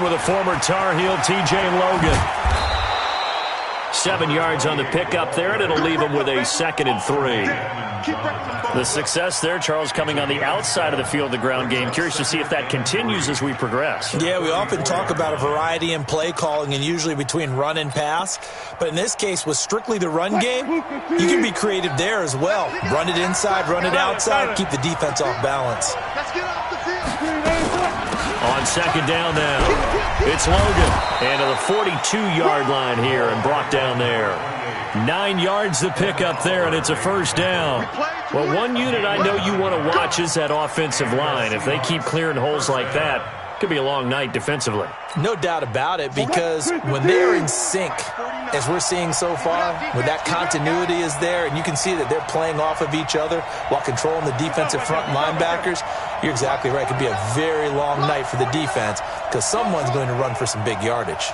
With a former Tar Heel, T.J. Logan. 7 yards on the pickup there, and it'll leave him with a 2nd and 3. The success there, Charles, coming on the outside of the field, the ground game. Curious to see if that continues as we progress. Yeah, we often talk about a variety in play calling and usually between run and pass. But in this case, with strictly the run game, you can be creative there as well. Run it inside, run it outside, keep the defense off balance. Let's get off the field. On 2nd down now, it's Logan. And to the 42-yard line here and brought down there. 9 yards the pickup there, and it's a 1st down. Well, one unit I know you want to watch is that offensive line. If they keep clearing holes like that, it could be a long night defensively. No doubt about it, because when they're in sync, as we're seeing so far, when that continuity is there, and you can see that they're playing off of each other while controlling the defensive front linebackers, you're exactly right. It could be a very long night for the defense because someone's going to run for some big yardage.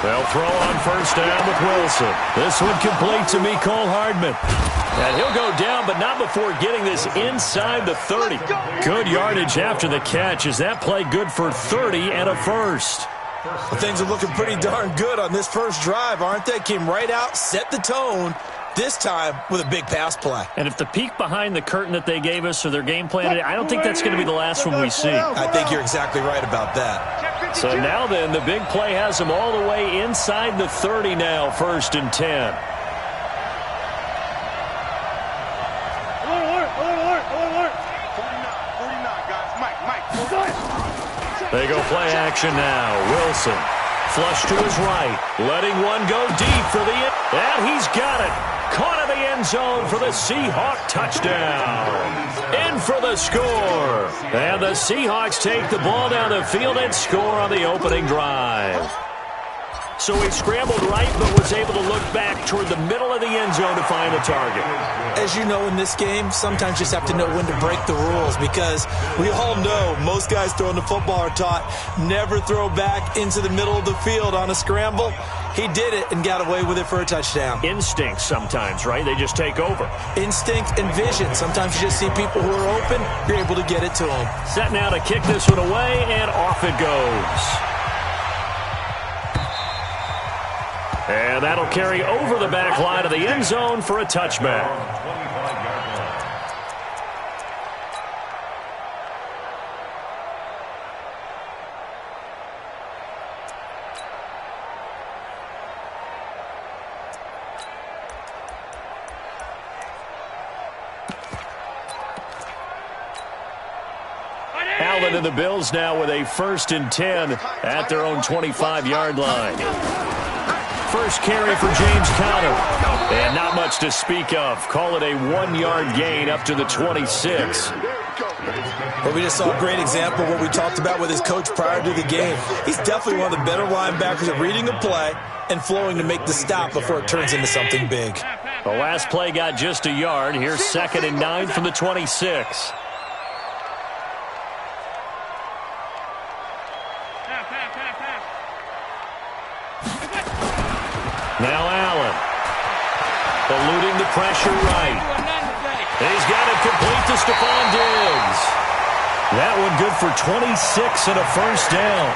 They'll throw on 1st down with Wilson. This one complete to Mecole Hardman. And he'll go down, but not before getting this inside the 30. Good yardage after the catch. Is that play good for 30 and a 1st? Well, things are looking pretty darn good on this first drive, aren't they? Came right out, set the tone, this time with a big pass play. And if the peek behind the curtain that they gave us or their game plan, I don't think that's going to be the last one we see. I think you're exactly right about that. So now then, the big play has them all the way inside the 30 now, 1st and 10. They go play action now. Wilson, flush to his right, letting one go deep for the end. And he's got it. Caught in the end zone for the Seahawk touchdown. In for the score. And the Seahawks take the ball down the field and score on the opening drive. So he scrambled right, but was able to look back toward the middle of the end zone to find the target. As you know, in this game, sometimes you just have to know when to break the rules, because we all know most guys throwing the football are taught never throw back into the middle of the field on a scramble. He did it and got away with it for a touchdown. Instinct sometimes, right? They just take over. Instinct and vision. Sometimes you just see people who are open, you're able to get it to them. Set now to kick this one away, and off it goes. And that'll carry over the back line of the end zone for a touchback. Allen and the Bills now with a 1st and 10 at their own 25-yard line. First carry for James Conner. And not much to speak of. Call it a 1-yard gain up to the 26. Well, we just saw a great example of what we talked about with his coach prior to the game. He's definitely one of the better linebackers at reading a play and flowing to make the stop before it turns into something big. The last play got just a yard. Here's 2nd and 9 from the 26. Now Allen, eluding the pressure right. He's got it complete to Stephon Diggs. That one good for 26 and a 1st down.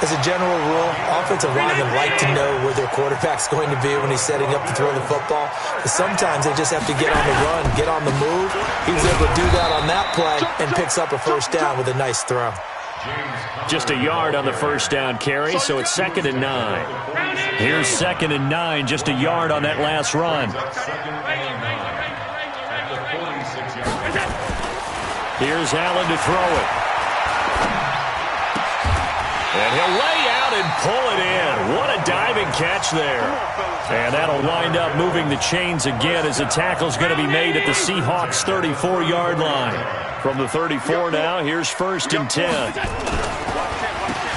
As a general rule, offensive linemen like to know where their quarterback's going to be when he's setting up to throw the football. But sometimes they just have to get on the run, get on the move. He was able to do that on that play and picks up a 1st down with a nice throw. Just a yard on the 1st down carry, so it's 2nd and 9. Here's 2nd and 9, just a yard on that last run. Here's Allen to throw it. And he'll lay out and pull it in. What a diving catch there. And that'll wind up moving the chains again as the tackle's going to be made at the Seahawks' 34-yard line. From the 34 now, here's 1st and 10.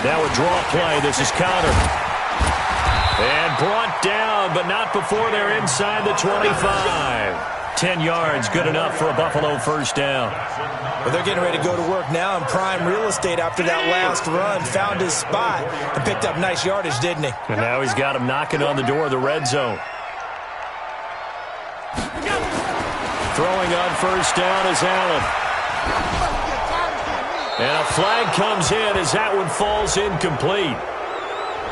Now a draw play. This is Conner. And brought down, but not before they're inside the 25. 10 yards, good enough for a Buffalo 1st down. Well, they're getting ready to go to work now in prime real estate after that last run. Found his spot and picked up nice yardage, didn't he? And now he's got him knocking on the door of the red zone. Throwing on 1st down is Allen. And a flag comes in as that one falls incomplete.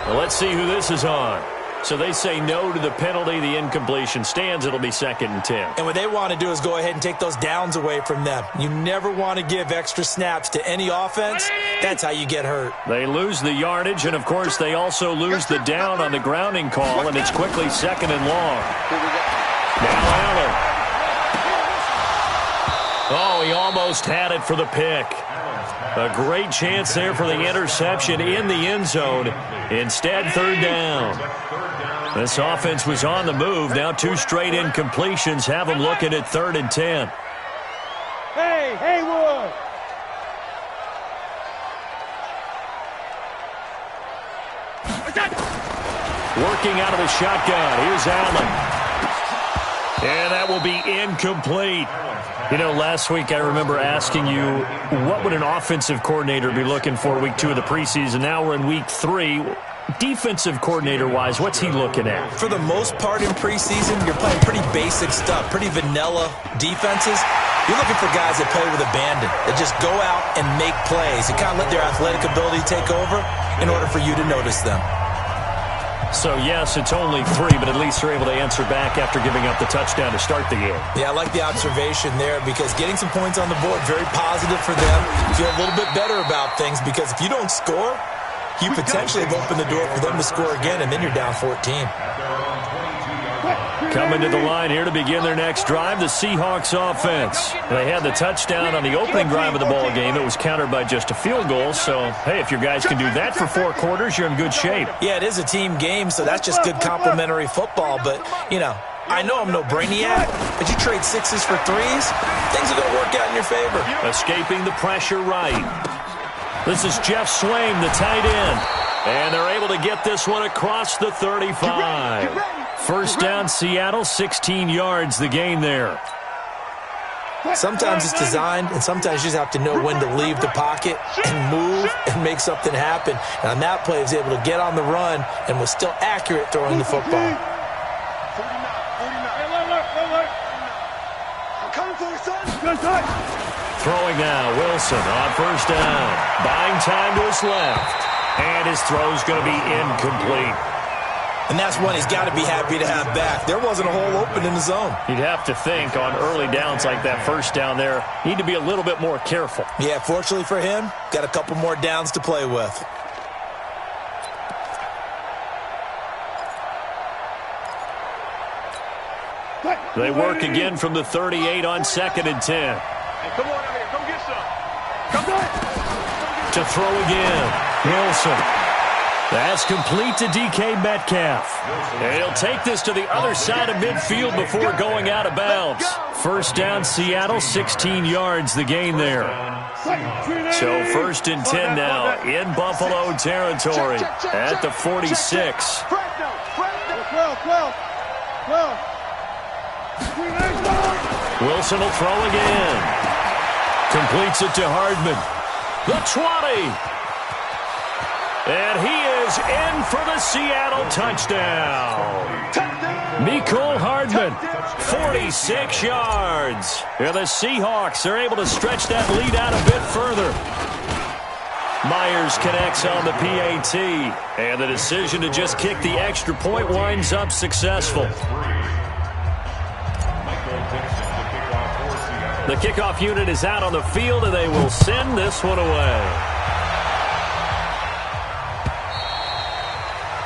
Well, let's see who this is on. So they say no to the penalty. The incompletion stands. It'll be 2nd and 10. And what they want to do is go ahead and take those downs away from them. You never want to give extra snaps to any offense. That's how you get hurt. They lose the yardage, and, of course, they also lose the down on the grounding call, and it's quickly 2nd and long. Now Allen. Oh, he almost had it for the pick. A great chance there for the interception in the end zone. Instead, 3rd down. This offense was on the move. Now 2 straight incompletions have them looking at 3rd and 10. Hey, Haywood! Working out of the shotgun. Here's Allen. And that will be incomplete. You know, last week I remember asking you, what would an offensive coordinator be looking for week 2 of the preseason? Now we're in week 3. Defensive coordinator-wise, what's he looking at? For the most part in preseason, you're playing pretty basic stuff, pretty vanilla defenses. You're looking for guys that play with abandon, that just go out and make plays and kind of let their athletic ability take over in order for you to notice them. So, yes, it's only 3, but at least they're able to answer back after giving up the touchdown to start the game. Yeah, I like the observation there because getting some points on the board, very positive for them. Feel a little bit better about things because if you don't score, you potentially have opened the door for them to score again, and then you're down 14. Coming to the line here to begin their next drive, the Seahawks offense. They had the touchdown on the opening drive of the ball game. It was countered by just a field goal. So, hey, if your guys can do that for 4 quarters, you're in good shape. Yeah, it is a team game, so that's just good complimentary football. But, you know, I know I'm no brainiac, but you trade 6s for 3s, things are going to work out in your favor. Escaping the pressure right. This is Jeff Swaim, the tight end. And they're able to get this one across the 35. First down, Seattle, 16 yards, the gain there. Sometimes it's designed, and sometimes you just have to know when to leave the pocket and move and make something happen. And on that play, he was able to get on the run and was still accurate throwing the football. Throwing now, Wilson on first down. Buying time to his left. And his throw's going to be incomplete. And that's one he's got to be happy to have back. There wasn't a hole open in the zone. You'd have to think on early downs like that first down there, need to be a little bit more careful. Yeah, fortunately for him, got a couple more downs to play with. They work again from the 38 on 2nd and 10. Hey, come on out here. Come get some. Come on. To throw again, Wilson. That's complete to DK Metcalf. And he'll take this to the other side of midfield before going out of bounds. First down, Seattle, 16 yards, the gain there. So 1st and 10 now in Buffalo territory at the 46. Wilson will throw again. Completes it to Hardman. The 20. And he is in for the Seattle touchdown. Mecole Hardman, 46 yards. And the Seahawks are able to stretch that lead out a bit further. Myers connects on the PAT. And the decision to just kick the extra point winds up successful. The kickoff unit is out on the field, and they will send this one away.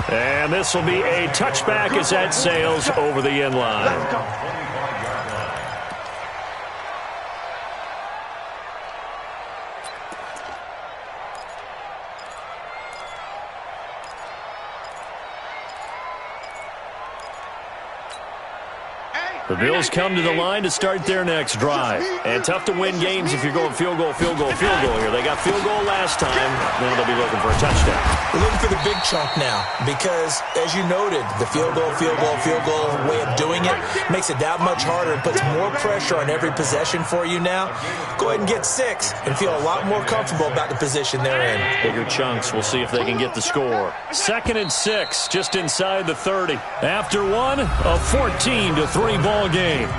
And this will be a touchback as that sails over the end line. The Bills come to the line to start their next drive. And tough to win games if you're going field goal here. They got field goal last time. Now they'll be looking for a touchdown. We're looking for the big chunk now because, as you noted, the field goal way of doing it makes it that much harder and puts more pressure on every possession for you now. Go ahead and get 6 and feel a lot more comfortable about the position they're in. Bigger chunks. We'll see if they can get the score. 2nd and 6, just inside the 30. After one, a 14-3 ball game.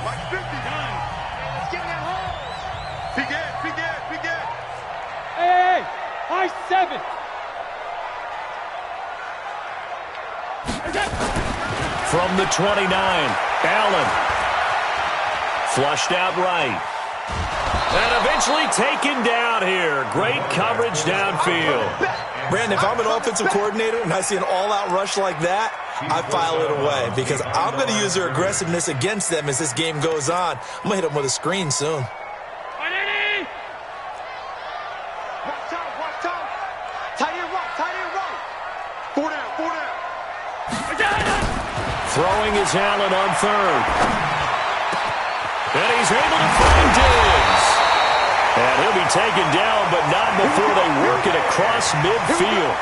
Mike 50. Let's get in that hole. Big Ed. Hey, high 7. From the 29, Allen. Flushed out right. And eventually taken down here. Great coverage downfield. Brandon, if I'm an offensive coordinator and I see an all-out rush like that, I file it away because I'm going to use their aggressiveness against them as this game goes on. I'm going to hit them with a screen soon. Watch time. Tight end right. 4 down. Throwing is Allen on third. And he's able to find Diggs. And he'll be taken down, but not before they work it across midfield.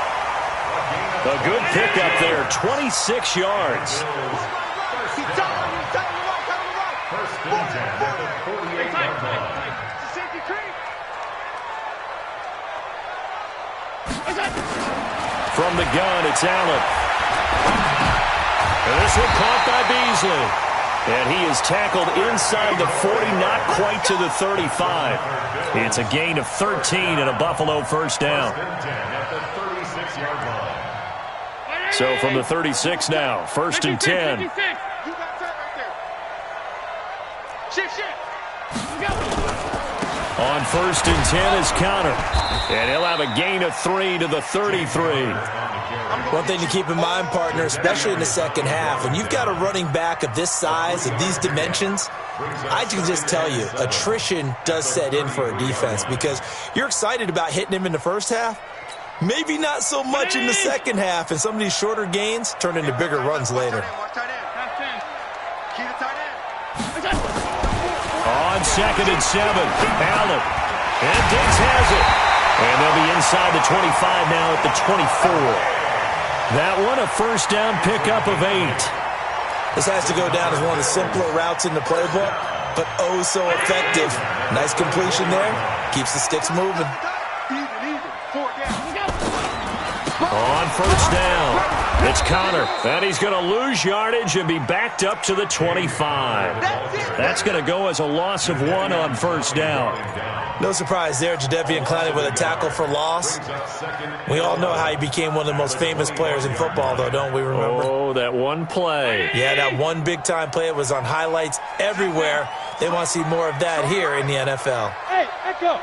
A good pickup there, 26 yards. From the gun, it's Allen. And this one caught by Beasley. And he is tackled inside the 40, not quite to the 35. It's a gain of 13 and a Buffalo first down. So from the 36 now, first and 10. On first and 10 is Connor. And he'll have a gain of 3 to the 33. One thing to keep in mind, partner, especially in the second half, when you've got a running back of this size, of these dimensions, I can just tell you, attrition does set in for a defense because you're excited about hitting him in the first half, maybe not so much in the second half, and some of these shorter gains turn into bigger runs later. On second and 7, Allen. And Diggs has it. And they'll be inside the 25 now at the 24. That one a first down pickup of 8. This has to go down as one of the simpler routes in the playbook, but oh so effective. Nice completion there. Keeps the sticks moving. On first down, it's Connor. And he's going to lose yardage and be backed up to the 25. That's going to go as a loss of 1 on first down. No surprise there, Jadeveon Clowney with a tackle for loss. We all know how he became one of the most famous players in football, though, don't we remember? Oh, that one play. Yeah, that one big-time play. It was on highlights everywhere. They want to see more of that here in the NFL. Hey, Echo.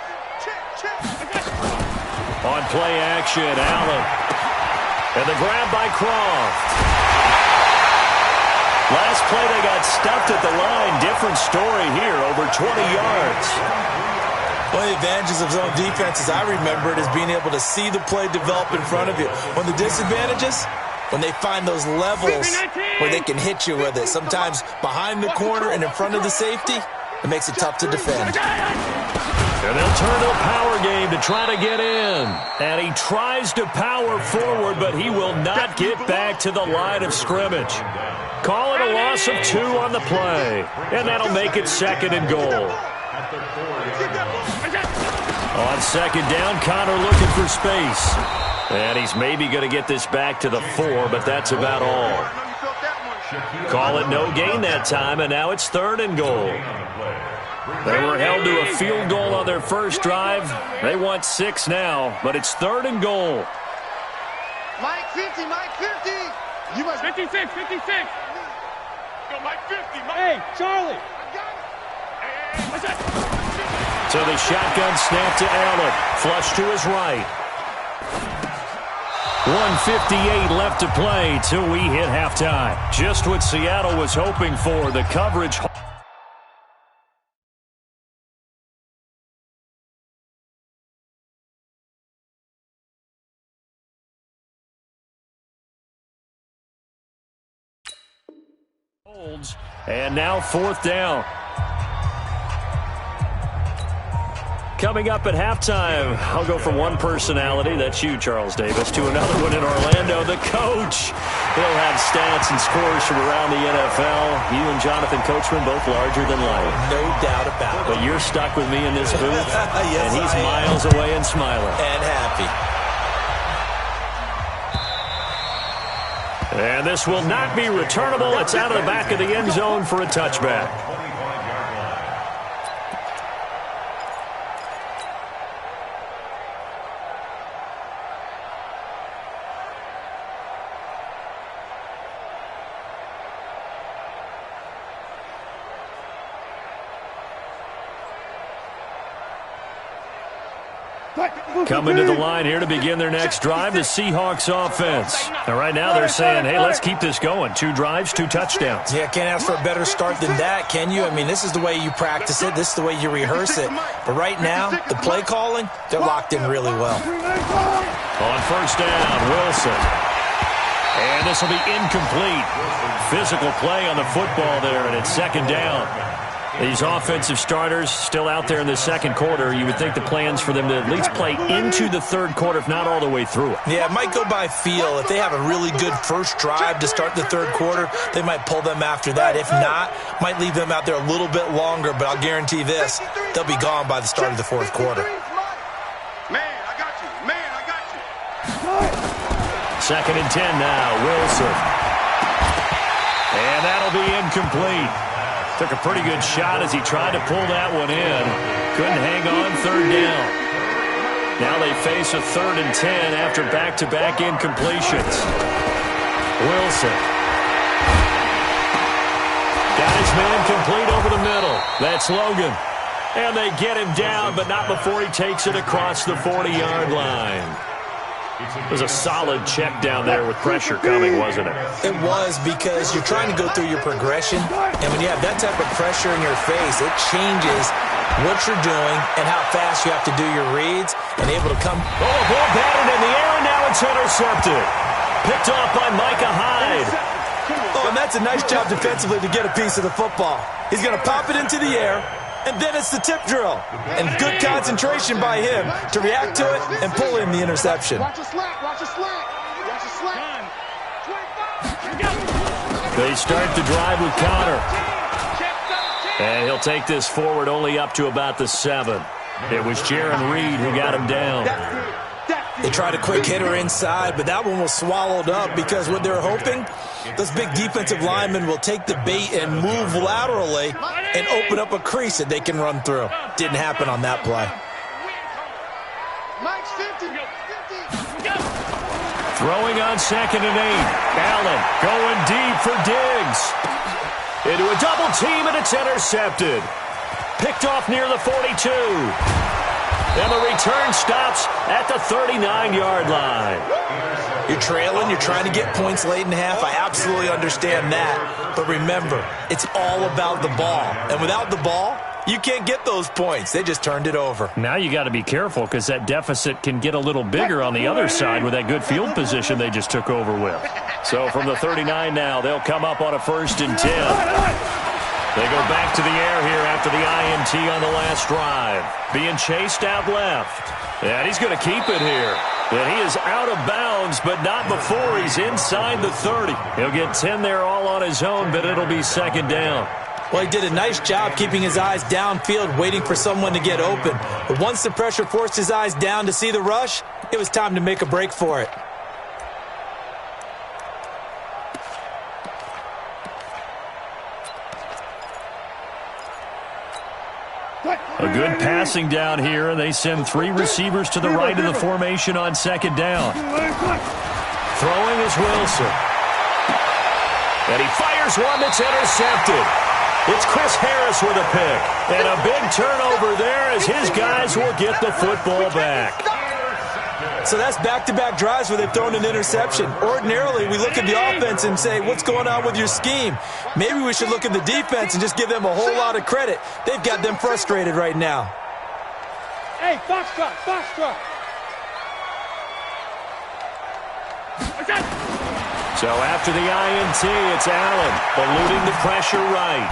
On play action, Allen. And the grab by Croft. Last play, they got stuffed at the line. Different story here, over 20 yards. One of the advantages of zone defenses, I remember it, is being able to see the play develop in front of you. One of the disadvantages, when they find those levels where they can hit you with it. Sometimes behind the corner and in front of the safety, it makes it tough to defend. And they'll turn to a power game to try to get in. And he tries to power forward, but he will not get back to the line of scrimmage. Call it a loss of 2 on the play. And that'll make it second and goal. On second down, Connor looking for space. And he's maybe going to get this back to the 4, but that's about all. Call it no gain that time, and now it's third and goal. They were held to a field goal on their first drive. They want 6 now, but it's third and goal. Mike 50. You must 56. go Mike 50. Hey, Charlie. So the shotgun snap to Allen. Flush to his right. 1:58 left to play till we hit halftime. Just what Seattle was hoping for. The coverage holds. And now fourth down. Coming up at halftime, I'll go from one personality, that's you, Charles Davis, to another one in Orlando, the coach. He'll have stats and scores from around the NFL. You and Jonathan Coachman both larger than life. No doubt about it. But you're stuck with me in this booth, Yes, and he's I am. miles away and smiling. And happy. And this will not be returnable. It's out of the back of the end zone for a touchback. Coming to the line here to begin their next drive, the Seahawks offense. And right now they're saying, hey, let's keep this going. 2 drives, 2 touchdowns. Yeah, can't ask for a better start than that, can you? I mean, this is the way you practice it. This is the way you rehearse it. But right now, the play calling, they're locked in really well. On first down, Wilson. And this will be incomplete. Physical play on the football there, and it's second down. These offensive starters still out there in the second quarter. You would think the plans for them to at least play into the third quarter, if not all the way through it. Yeah, it might go by feel. If they have a really good first drive to start the third quarter, they might pull them after that. If not, might leave them out there a little bit longer, but I'll guarantee this, they'll be gone by the start of the fourth quarter. Man, I got you. Man, I got you. Second and 10 now, Wilson. And that'll be incomplete. Took a pretty good shot as he tried to pull that one in. Couldn't hang on, third down. Now they face a 3rd and 10 after back-to-back incompletions. Wilson. Got his man complete over the middle. That's Logan. And they get him down, but not before he takes it across the 40-yard line. It was a solid check down there with pressure coming, wasn't it? It was, because you're trying to go through your progression, and when you have that type of pressure in your face, it changes what you're doing and how fast you have to do your reads and able to come. Oh, a ball batted in the air, and now it's intercepted. Picked off by Micah Hyde. Oh, and that's a nice job defensively to get a piece of the football. He's going to pop it into the air, and then it's the tip drill. And good concentration by him to react to it and pull in the interception. Watch a slant. Watch a slant. Watch a slant. 25. They start the drive with Connor. And he'll take this forward only up to about the 7. It was Jaron Reed who got him down. They tried a quick hitter inside, but that one was swallowed up because what they're hoping, those big defensive linemen will take the bait and move laterally and open up a crease that they can run through. Didn't happen on that play. Mike's 50. Throwing on 2nd and 8. Allen going deep for Diggs. Into a double team, and it's intercepted. Picked off near the 42. And the return stops at the 39-yard line. You're trailing. You're trying to get points late in the half. I absolutely understand that. But remember, it's all about the ball. And without the ball, you can't get those points. They just turned it over. Now you got to be careful because that deficit can get a little bigger on the other side with that good field position they just took over with. So from the 39 now, they'll come up on a 1st and 10. They go back to the air here after the INT on the last drive. Being chased out left. And he's going to keep it here. And he is out of bounds, but not before he's inside the 30. He'll get 10 there all on his own, but it'll be 2nd down. Well, he did a nice job keeping his eyes downfield, waiting for someone to get open. But once the pressure forced his eyes down to see the rush, it was time to make a break for it. A good passing down here, and they send 3 receivers to the right of the formation on 2nd down. Throwing is Wilson. And he fires one that's intercepted. It's Chris Harris with a pick. And a big turnover there as his guys will get the football back. So that's back-to-back drives where they've thrown an interception. Ordinarily, we look at the offense and say, what's going on with your scheme? Maybe we should look at the defense and just give them a whole lot of credit. They've got them frustrated right now. Hey, Foxtrot, Foxtrot. So after the INT, it's Allen eluding the pressure right.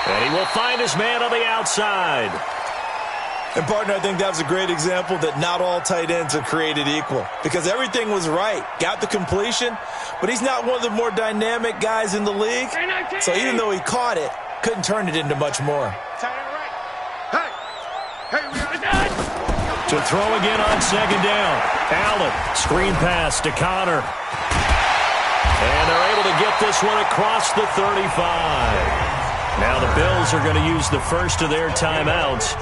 And he will find his man on the outside. And, partner, I think that was a great example that not all tight ends are created equal because everything was right. Got the completion, but he's not one of the more dynamic guys in the league. So even though he caught it, couldn't turn it into much more. Hey, we got it. To throw again on 2nd down. Allen, screen pass to Connor. And they're to get this one across the 35. Now the Bills are going to use the first of their timeouts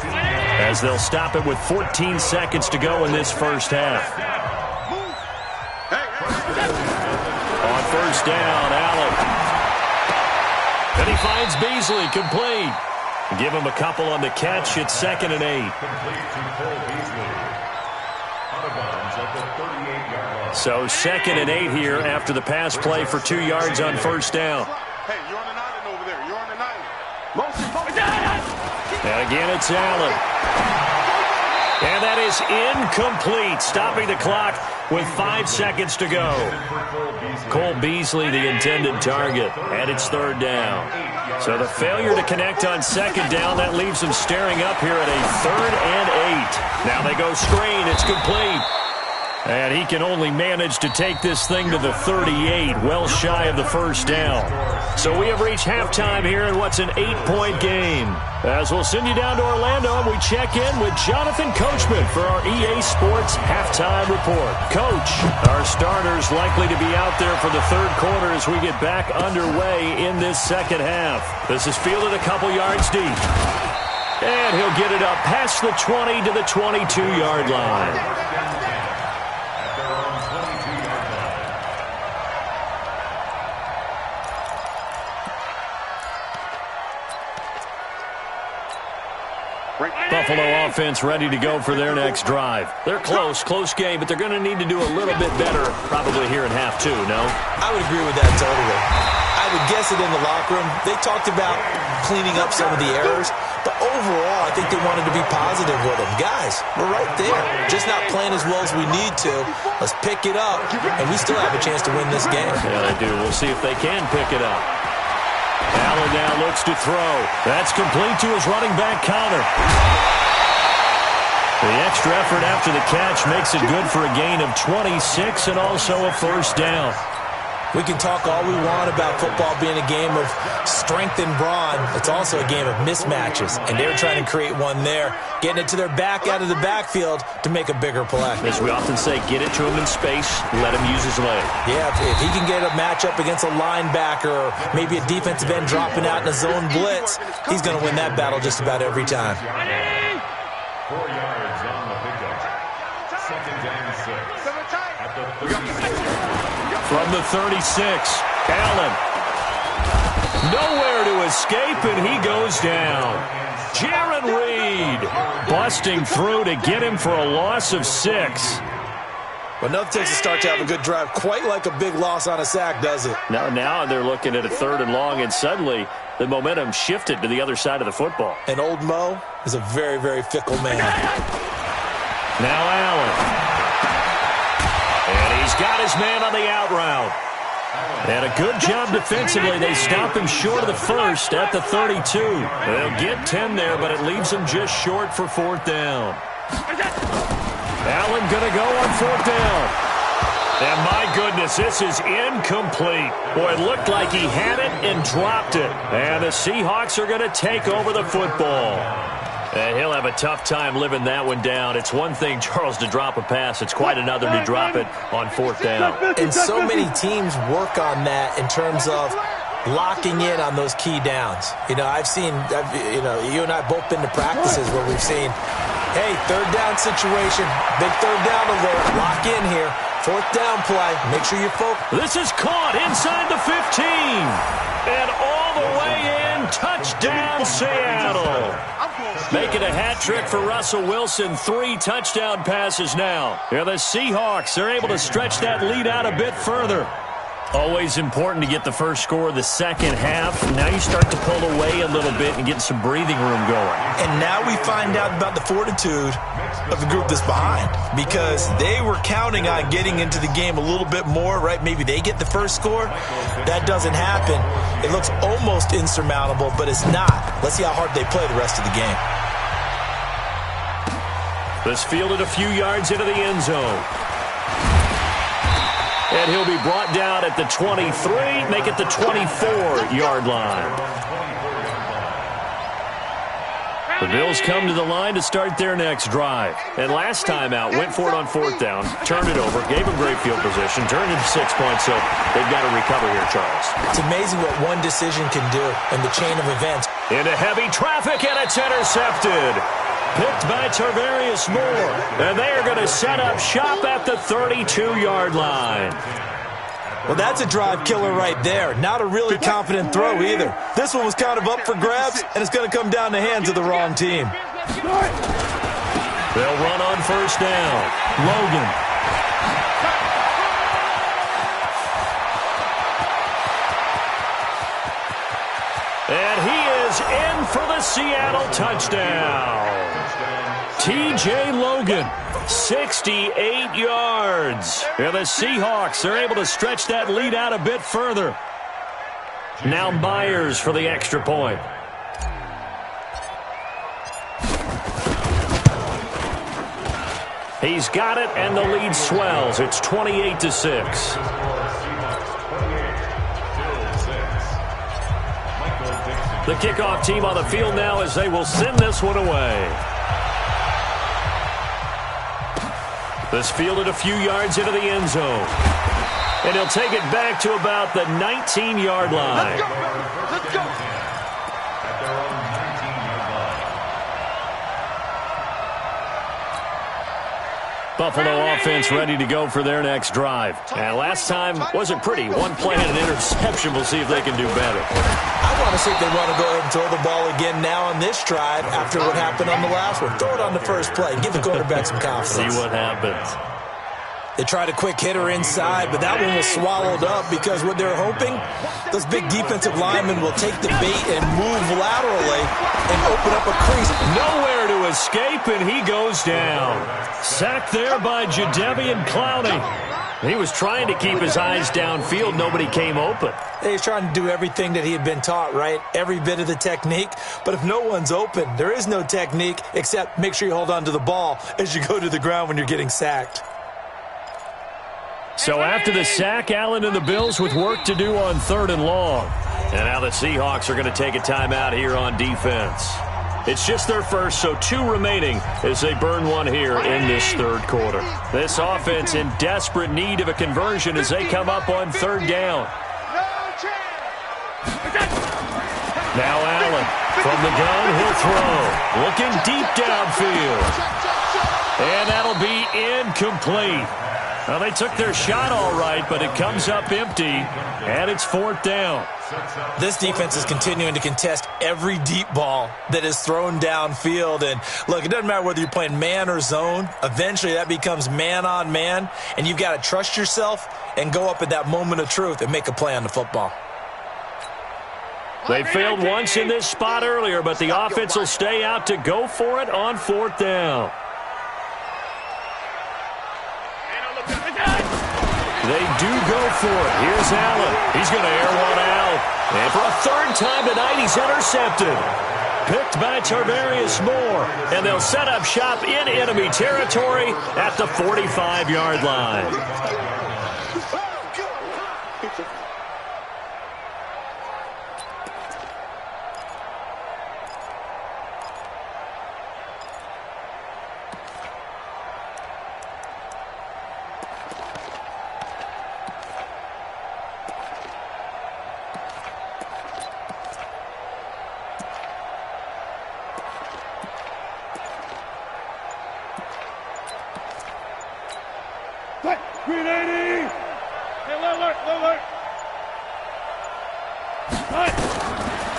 as they'll stop it with 14 seconds to go in this first half. On first down, Allen. And he finds Beasley, complete. Give him a couple on the catch. It's 2nd and 8. So 2nd and 8 here after the pass play for 2 yards on first down. Hey, you're on the 9 over there. You're on the 9. And again, it's Allen. And that is incomplete, stopping the clock with 5 seconds to go. Cole Beasley, the intended target, and it's 3rd down. So the failure to connect on 2nd down, that leaves them staring up here at a 3rd and 8. Now they go screen. It's complete. And he can only manage to take this thing to the 38, well shy of the first down. So we have reached halftime here in what's an 8-point game. As we'll send you down to Orlando, and we check in with Jonathan Coachman for our EA Sports Halftime Report. Coach, our starters likely to be out there for the 3rd quarter as we get back underway in this second half. This is fielded a couple yards deep. And he'll get it up past the 20 to the 22-yard line. Buffalo offense ready to go for their next drive. They're close game, but they're going to need to do a little bit better probably here in half 2, no? I would agree with that totally. I would guess it in the locker room. They talked about cleaning up some of the errors, but overall, I think they wanted to be positive with them. Guys, we're right there. Just not playing as well as we need to. Let's pick it up, and we still have a chance to win this game. Yeah, they do. We'll see if they can pick it up. Allen now looks to throw. That's complete to his running back, Connor. The extra effort after the catch makes it good for a gain of 26 and also a first down. We can talk all we want about football being a game of strength and brawn. It's also a game of mismatches, and they're trying to create one there, getting it to their back out of the backfield to make a bigger play. As we often say, get it to him in space, let him use his leg. Yeah, if he can get a matchup against a linebacker or maybe a defensive end dropping out in a zone blitz, he's going to win that battle just about every time. 4 yards on the pickup. 2nd and 6. From the 36, Allen. Nowhere to escape, and he goes down. Jaron Reed busting through to get him for a loss of 6. Well, nothing takes a start to have a good drive quite like a big loss on a sack, does it? Now they're looking at a 3rd and long, and suddenly the momentum shifted to the other side of the football. And old Mo is a very, very fickle man. Now Allen. And he's got his man on the out route. And a good job defensively. They stop him short of the first at the 32. They'll get 10 there, but it leaves them just short for 4th down. Allen going to go on 4th down. And my goodness, this is incomplete. Boy, it looked like he had it and dropped it. And the Seahawks are going to take over the football. And he'll have a tough time living that one down. It's one thing, Charles, to drop a pass. It's quite another to drop it on 4th down. And so many teams work on that in terms of locking in on those key downs. You know, you and I both been to practices where we've seen, hey, 3rd down situation, big 3rd down alert, lock in here. 4th down play, make sure you're focused. This is caught inside the 15. And all the way in, touchdown Seattle. Making a hat trick for Russell Wilson. 3 touchdown passes now. Yeah, the Seahawks are able to stretch that lead out a bit further. Always important to get the first score of the second half. Now you start to pull away a little bit and get some breathing room going. And now we find out about the fortitude of the group that's behind, because they were counting on getting into the game a little bit more, right? Maybe they get the first score. That doesn't happen. It looks almost insurmountable, but it's not. Let's see how hard they play the rest of the game. This fielded a few yards into the end zone. And he'll be brought down at the 23, make it the 24-yard line. The Bills come to the line to start their next drive. And last time out, went for it on 4th down, turned it over, gave them great field position, turned into 6 points, so they've got to recover here, Charles. It's amazing what one decision can do in the chain of events. Into heavy traffic, and it's intercepted. Picked by Tarvarius Moore. And they are going to set up shop at the 32-yard line. Well, that's a drive killer right there. Not a really confident throw either. This one was kind of up for grabs, and it's going to come down the hands of the wrong team. They'll run on 1st down. Logan. And he is in for the Seattle touchdown. T.J. Logan, 68 yards. And the Seahawks are able to stretch that lead out a bit further. Now Myers for the extra point. He's got it, and the lead swells. It's 28-6. The kickoff team on the field now as they will send this one away. This fielded a few yards into the end zone. And he'll take it back to about the 19-yard line. Let's go. Let's go. At their own 19-yard line. Buffalo offense ready to go for their next drive. And last time wasn't pretty. One play and an interception. We'll see if they can do better. I want to see if they want to go ahead and throw the ball again now on this drive after what happened on the last one. Throw it on the first play. Give the quarterback some confidence. See what happens. They tried a quick hitter inside, but that one was swallowed up because what they're hoping, those big defensive linemen will take the bait and move laterally and open up a crease. Nowhere to escape, and he goes down. Sacked there by Jadeveon Clowney. He was trying to keep his eyes downfield. Nobody came open. He's trying to do everything that he had been taught, right? Every bit of the technique. But if no one's open, there is no technique except make sure you hold on to the ball as you go to the ground when you're getting sacked. So after the sack, Allen and the Bills with work to do on 3rd and long. And now the Seahawks are going to take a timeout here on defense. It's just their first, so 2 remaining as they burn one here in this 3rd quarter. This offense in desperate need of a conversion as they come up on 3rd down. Now Allen from the gun, he'll throw. Looking deep downfield. And that'll be incomplete. Well, they took their shot all right, but it comes up empty, and it's 4th down. This defense is continuing to contest every deep ball that is thrown downfield. And, look, it doesn't matter whether you're playing man or zone. Eventually, that becomes man on man, and you've got to trust yourself and go up at that moment of truth and make a play on the football. They failed once in this spot earlier, but the offense will stay out to go for it on 4th down. They do go for it. Here's Allen. He's going to air one out. And for a 3rd time tonight, he's intercepted. Picked by Tarvarius Moore. And they'll set up shop in enemy territory at the 45-yard line.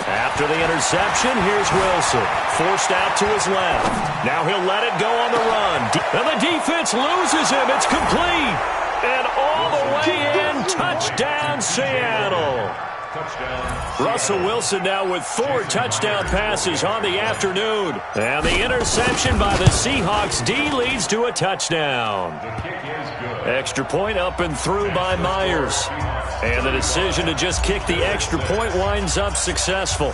After the interception, here's Wilson. Forced out to his left. Now he'll let it go on the run. And the defense loses him. It's complete. And all the way in. Touchdown, Seattle. Touchdown. Russell Wilson now with 4 touchdown passes on the afternoon. And the interception by the Seahawks D leads to a touchdown. The kick is good. Extra point up and through by Myers. And the decision to just kick the extra point winds up successful.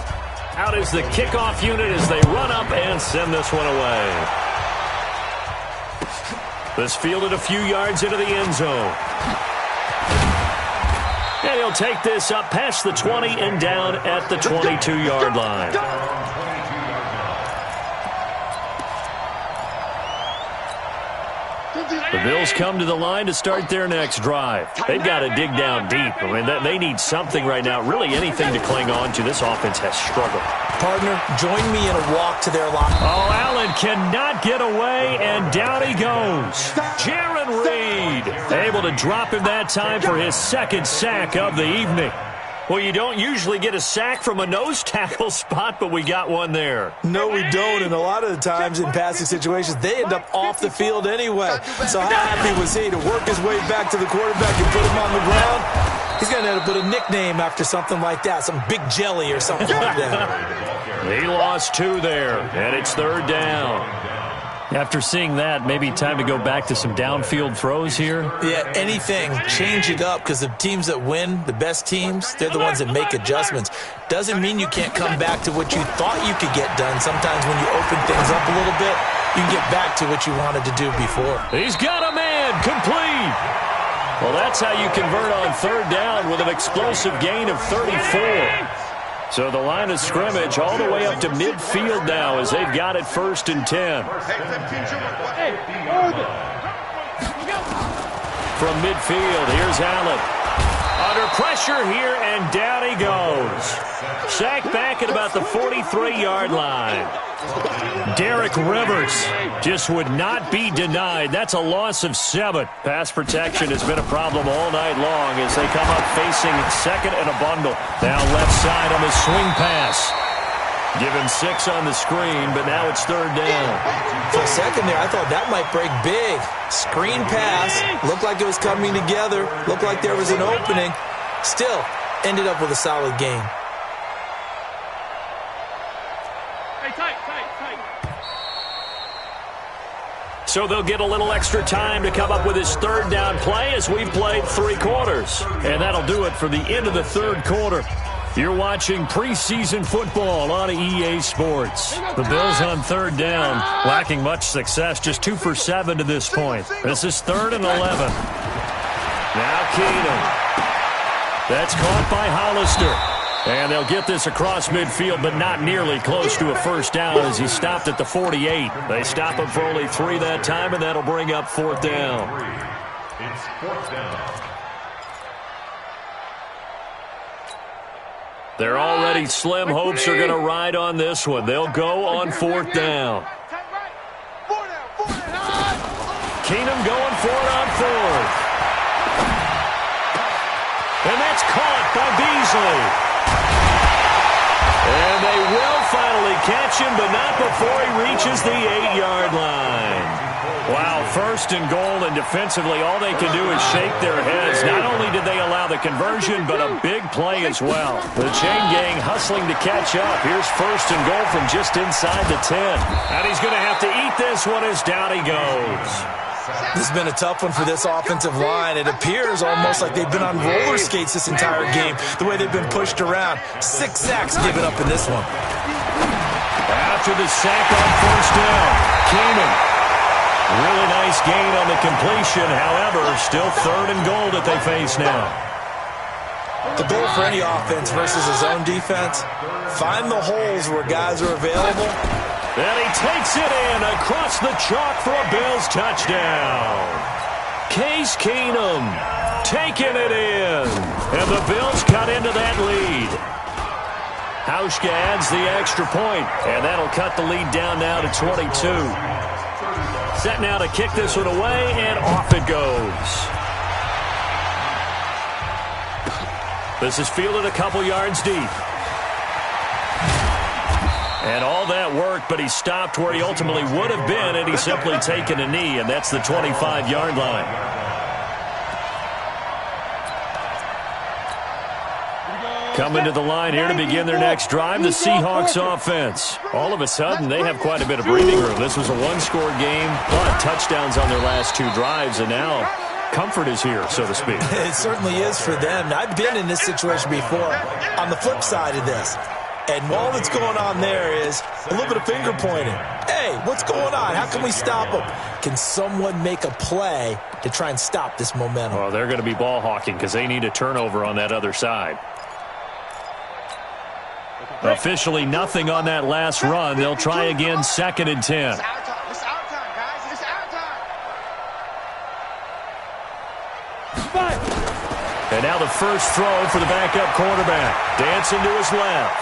Out is the kickoff unit as they run up and send this one away. This fielded a few yards into the end zone. And he'll take this up past the 20 and down at the 22-yard line. The Bills come to the line to start their next drive. They've got to dig down deep. I mean, they need something right now, really anything to cling on to. This offense has struggled. Partner, join me in a walk to their locker. Oh, Allen cannot get away, and down he goes. Jaron Reed able to drop him that time for his second sack of the evening. Well, you don't usually get a sack from a nose tackle spot, but we got one there. No, we don't, and a lot of the times in passing situations, they end up off the field anyway. So how happy was he to work his way back to the quarterback and put him on the ground? He's going to end up with a nickname after something like that, some Big Jelly or something like that. He lost 2 there, and it's third down. After seeing that, maybe time to go back to some downfield throws here? Yeah, anything. Change it up, because the teams that win, the best teams, they're the ones that make adjustments. Doesn't mean you can't come back to what you thought you could get done. Sometimes when you open things up a little bit, you can get back to what you wanted to do before. He's got a man, complete. Well, that's how you convert on third down with an explosive gain of 34. So the line of scrimmage all the way up to midfield now as they've got it 1st and 10. From midfield, here's Allen. Under pressure here, and down he goes. Sacked back at about the 43-yard line. Derek Rivers just would not be denied. That's a loss of 7. Pass protection has been a problem all night long as they come up facing second and a bundle. Now left side on the swing pass. Give him 6 on the screen, but now it's third down. For a second there, I thought that might break big. Screen pass. Looked like it was coming together. Looked like there was an opening. Still, ended up with a solid game. So they'll get a little extra time to come up with his third down play as we've played 3 quarters. And that'll do it for the end of the third quarter. You're watching preseason football on EA Sports. The Bills on third down, lacking much success, just 2 for 7 to this point. This is 3rd and 11. Now Keenum. That's caught by Hollister. And they'll get this across midfield, but not nearly close to a first down as he stopped at the 48. They stop him for only 3 that time, and that'll bring up 4th down. It's 4th down. They're already slim hopes are going to ride on this one. They'll go on 4th down. Keenum going for it on 4th. And that's caught by Beasley. And they will finally catch him, but not before he reaches the 8-yard line. Wow, 1st and goal, and defensively all they can do is shake their heads. Not only did they allow the conversion, but a big play as well. The chain gang hustling to catch up. Here's 1st and goal from just inside the 10. And he's going to have to eat this one as down he goes. This has been a tough one for this offensive line. It appears almost like they've been on roller skates this entire game, the way they've been pushed around. 6 sacks given up in this one. After the sack on 1st down, Keenum. Really nice gain on the completion. However, still 3rd and goal that they face now. The goal for any offense versus his own defense, find the holes where guys are available. And he takes it in across the chalk for a Bills touchdown. Case Keenum taking it in. And the Bills cut into that lead. Hauschka adds the extra point, and that'll cut the lead down now to 22. Set now to kick this one away, and off it goes. This is fielded a couple yards deep. And all that work, but he stopped where he ultimately would have been, and he's simply taken a knee, and that's the 25-yard line. Coming to the line here to begin their next drive, the Seahawks offense. All of a sudden, they have quite a bit of breathing room. This was a 1-score game, but touchdowns on their last 2 drives, and now comfort is here, so to speak. It certainly is for them. I've been in this situation before on the flip side of this. And all that's going on there is a little bit of finger pointing. Hey, what's going on? How can we stop them? Can someone make a play to try and stop this momentum? Well, they're going to be ball hawking because they need a turnover on that other side. Officially nothing on that last run. They'll try again 2nd and 10. And now the first throw for the backup quarterback. Dancing to his left.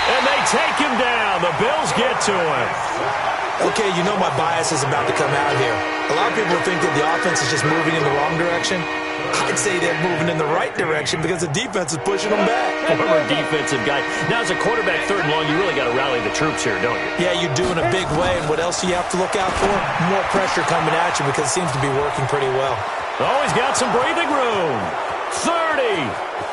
And they take him down. The Bills get to him. Okay, you know my bias is about to come out here. A lot of people think that the offense is just moving in the wrong direction. I'd say they're moving in the right direction because the defense is pushing them back. Former defensive guy. Now, as a quarterback, third and long, you really got to rally the troops here, don't you? Yeah, you do in a big way. And what else do you have to look out for? More pressure coming at you because it seems to be working pretty well. Oh, he's got some breathing room. 30,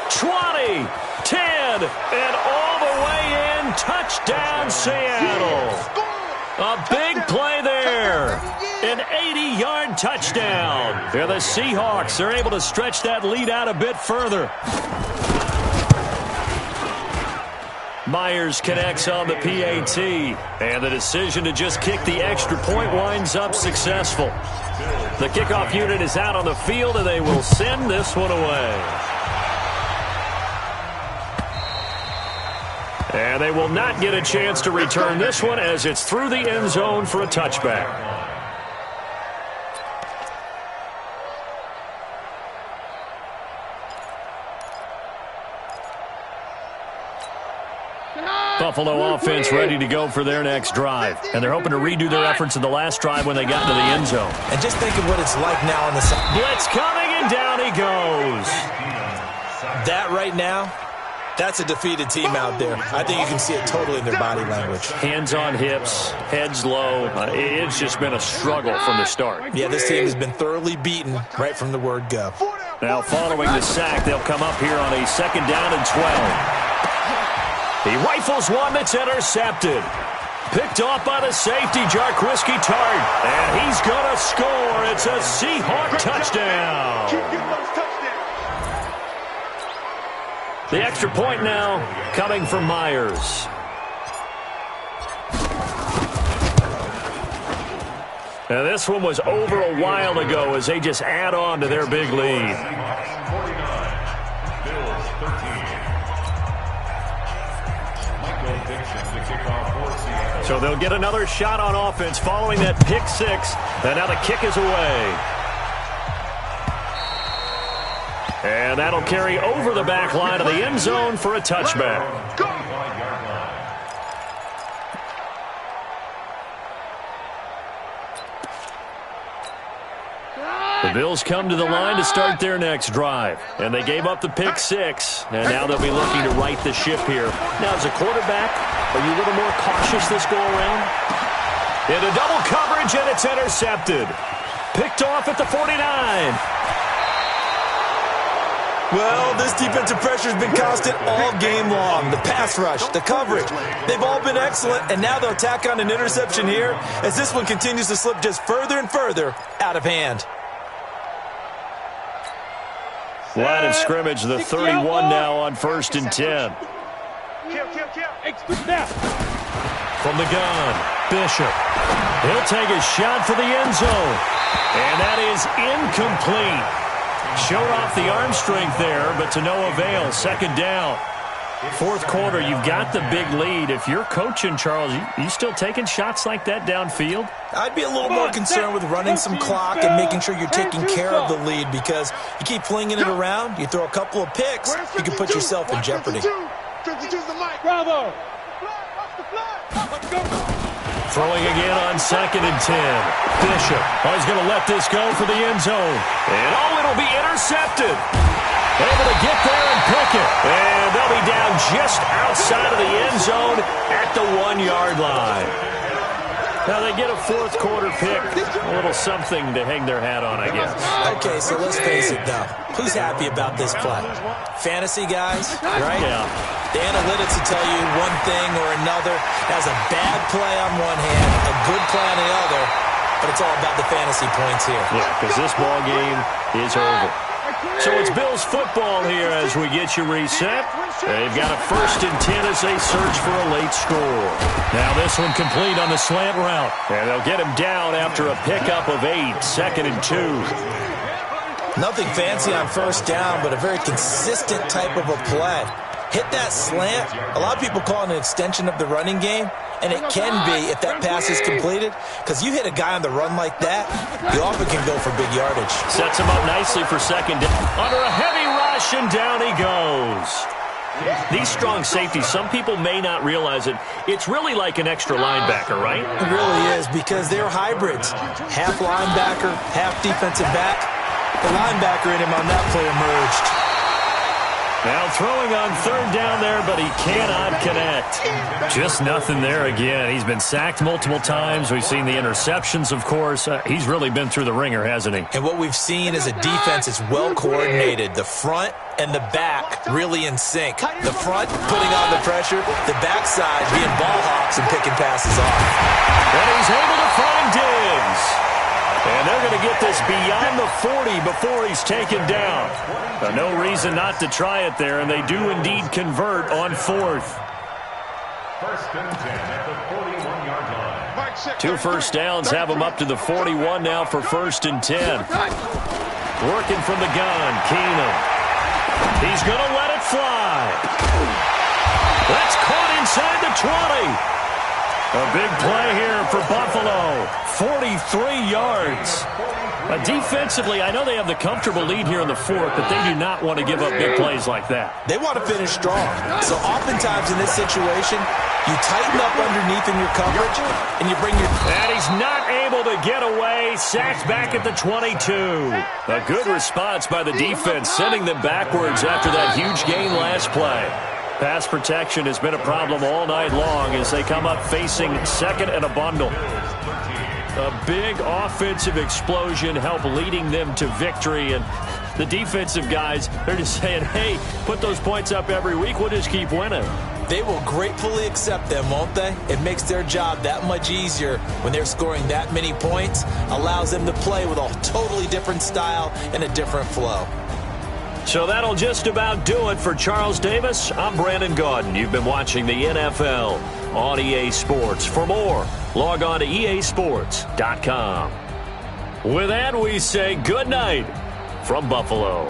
20, 10, and all the way in. Touchdown, Seattle. A big play there. An 80-yard touchdown. And the Seahawks are able to stretch that lead out a bit further. Myers connects on the PAT. And the decision to just kick the extra point winds up successful. The kickoff unit is out on the field, and they will send this one away. And they will not get a chance to return this one as it's through the end zone for a touchback. Buffalo offense ready to go for their next drive. And they're hoping to redo their efforts in the last drive when they got into the end zone. And just think of what it's like now on the side. Blitz coming, and down he goes. That right now, that's a defeated team out there. I think you can see it totally in their body language. Hands on hips, heads low. It's just been a struggle from the start. Yeah, this team has been thoroughly beaten right from the word go. Now, following the sack, they'll come up here on a 2nd down and 12. He rifles one that's intercepted. Picked off by the safety, Jarquiski Tart. And he's going to score. It's a Seahawk touchdown. The extra point now coming from Myers. Now this one was over a while ago as they just add on to their big lead. So they'll get another shot on offense following that pick six. And now the kick is away. And that'll carry over the back line of the end zone for a touchback. The Bills come to the line to start their next drive. And they gave up the pick six. And now they'll be looking to right the ship here. Now, as a quarterback, are you a little more cautious this go-around? Into double coverage, and it's intercepted. Picked off at the 49. Well, this defensive pressure has been constant all game long. The pass rush, the coverage, they've all been excellent, and now they'll tack on an interception here as this one continues to slip just further and further out of hand. Line of scrimmage, the 31 now on 1st and 10. From the gun, Bishop. He'll take a shot for the end zone. And that is incomplete. Showed off the arm strength there, but to no avail. 2nd down. 4th quarter, you've got the big lead. If you're coaching, Charles, you still taking shots like that downfield? I'd be a little more concerned with running some clock and making sure you're taking care of the lead because you keep flinging it around, you throw a couple of picks, you can put yourself in jeopardy. Bravo! Throwing again on 2nd and 10. Bishop. Oh, he's going to let this go for the end zone. And it'll be intercepted. Able to get there and pick it. And they'll be down just outside of the end zone at the 1-yard line. Now they get a 4th quarter pick. A little something to hang their hat on, I guess. Okay, so let's face it, though. Who's happy about this play? Fantasy guys, right? Yeah. The analytics will tell you one thing or another. That's a bad play on one hand, a good play on the other, but it's all about the fantasy points here. Yeah, because this ball game is over. So it's Bills football here as we get you reset. They've got a 1st and 10 as they search for a late score. Now this one complete on the slant route. And they'll get him down after a pickup of 8, 2nd and 2. Nothing fancy on 1st down, but a very consistent type of a play. hit that slant. A lot of people call it an extension of the running game, and it can be if that pass is completed, because you hit a guy on the run like that, you often can go for big yardage. Sets him up nicely for second down. Under a heavy rush, and down he goes. These strong safeties, some people may not realize it. It's really like an extra linebacker, right? It really is, because they're hybrids. Half linebacker, half defensive back. The linebacker in him on that play emerged. Now throwing on third down there, but he cannot connect. Just nothing there again. He's been sacked multiple times. We've seen the interceptions, of course. He's really been through the ringer, hasn't he? And what we've seen is a defense that's well coordinated. The front and the back really in sync. The front putting on the pressure, the backside being ball hawks and picking passes off. And he's able to find Diggs. And they're going to get this beyond the 40 before he's taken down. No reason not to try it there, and they do indeed convert on fourth. First and 10 at the 41-yard line. 2 first downs have him up to the 41 now for first and 10. Working from the gun, Keenum. He's going to let it fly. That's caught inside the 20. A big play here for Buffalo. 43 yards. Defensively, I know they have the comfortable lead here in the fourth, but they do not want to give up big plays like that. They want to finish strong. So oftentimes in this situation, you tighten up underneath in your coverage, and you bring your... And he's not able to get away. Sacked back at the 22. A good response by the defense, sending them backwards after that huge gain last play. Pass protection has been a problem all night long as they come up facing second and a bundle. A big offensive explosion helped leading them to victory, and the defensive guys, they're just saying, hey, put those points up every week, we'll just keep winning. They will gratefully accept them, won't they? It makes their job that much easier when they're scoring that many points, allows them to play with a totally different style and a different flow. So that'll just about do it for Charles Davis. I'm Brandon Gaudin. You've been watching the NFL on EA Sports. For more, log on to easports.com. With that, we say good night from Buffalo.